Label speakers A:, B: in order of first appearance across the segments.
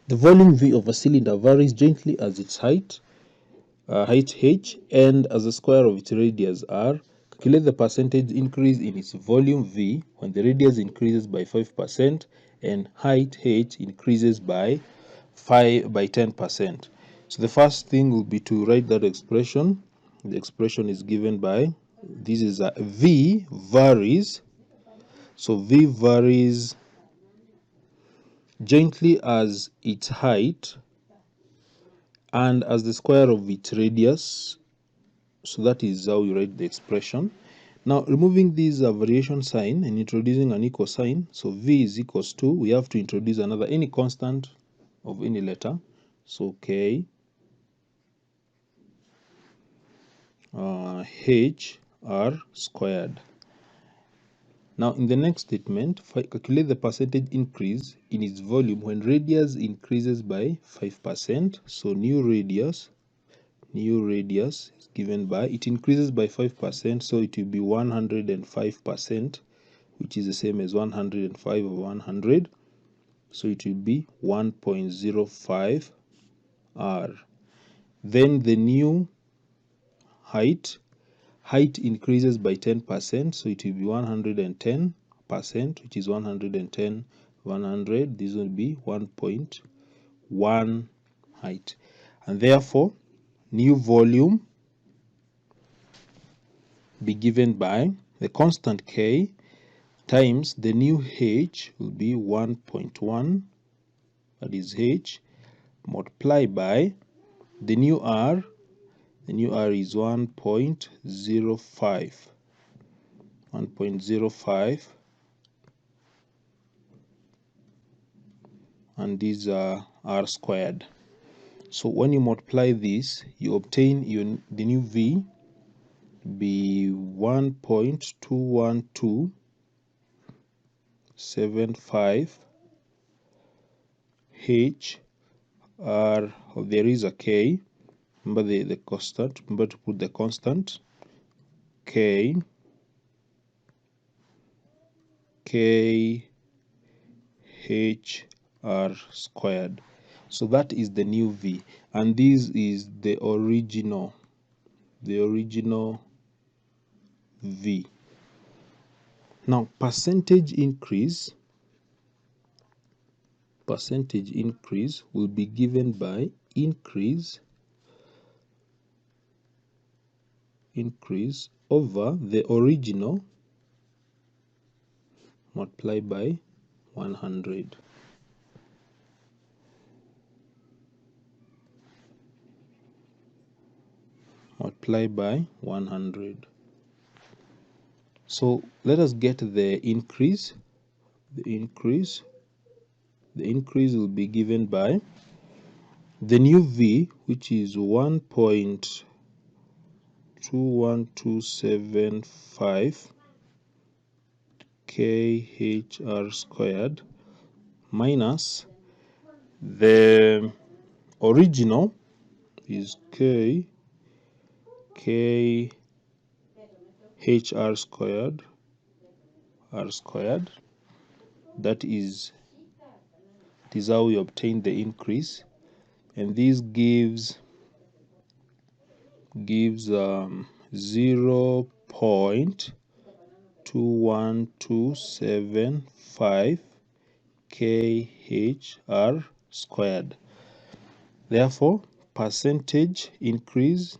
A: The volume V of a cylinder varies jointly as its height h, and as the square of its radius r. Calculate the percentage increase in its volume V when the radius increases by 5% and height h increases by 10%. So the first thing will be to write that expression. The expression is given by, this is a V varies. So V varies jointly as its height and as the square of its radius. So that is how you write the expression. Now removing this variation sign and introducing an equal sign, so V is equals to, we have to introduce any constant of any letter, so K H R squared. Now in the next statement, calculate the percentage increase in its volume when radius increases by 5%. So new radius is given by, it increases by 5%, so it will be 105%, which is the same as 105 over 100. So it will be 1.05 R. Then the new height increases by 10%, so it will be 110%, which is 110 100. This will be 1.1 height, and therefore new volume be given by the constant K times the new H will be 1.1, that is H, multiplied by the new R. The new R is 1.05, and these are R squared. So when you multiply this, you obtain the new V be 1.21275 H R. There is a K. Remember the constant. Remember to put the constant K H R squared. So that is the new V, and this is the original V. Now percentage increase will be given by increase over the original multiplied by 100. Multiplied by 100. So let us get the increase. The increase will be given by the new V, which is 1.21275 KHR squared minus the original is KHR squared R squared. That is how we obtain the increase, and this gives 0.21275 KHR squared. Therefore, percentage increase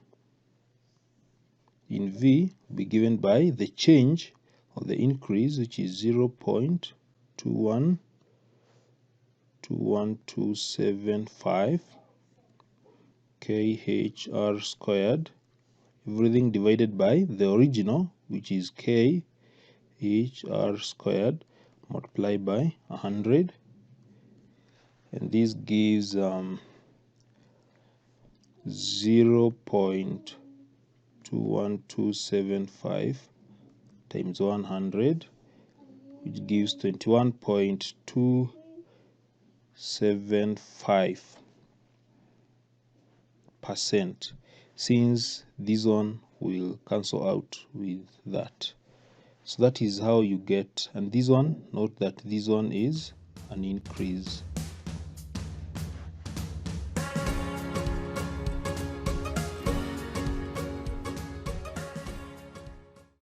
A: in V will be given by the change of the increase, which is 0.21275 KHR squared, everything divided by the original, which is KHR squared, multiplied by 100, and this gives 0.21275 times 100, which gives 21.275%, since this one will cancel out with that. So that is how you get, and this one, note that this one is an increase.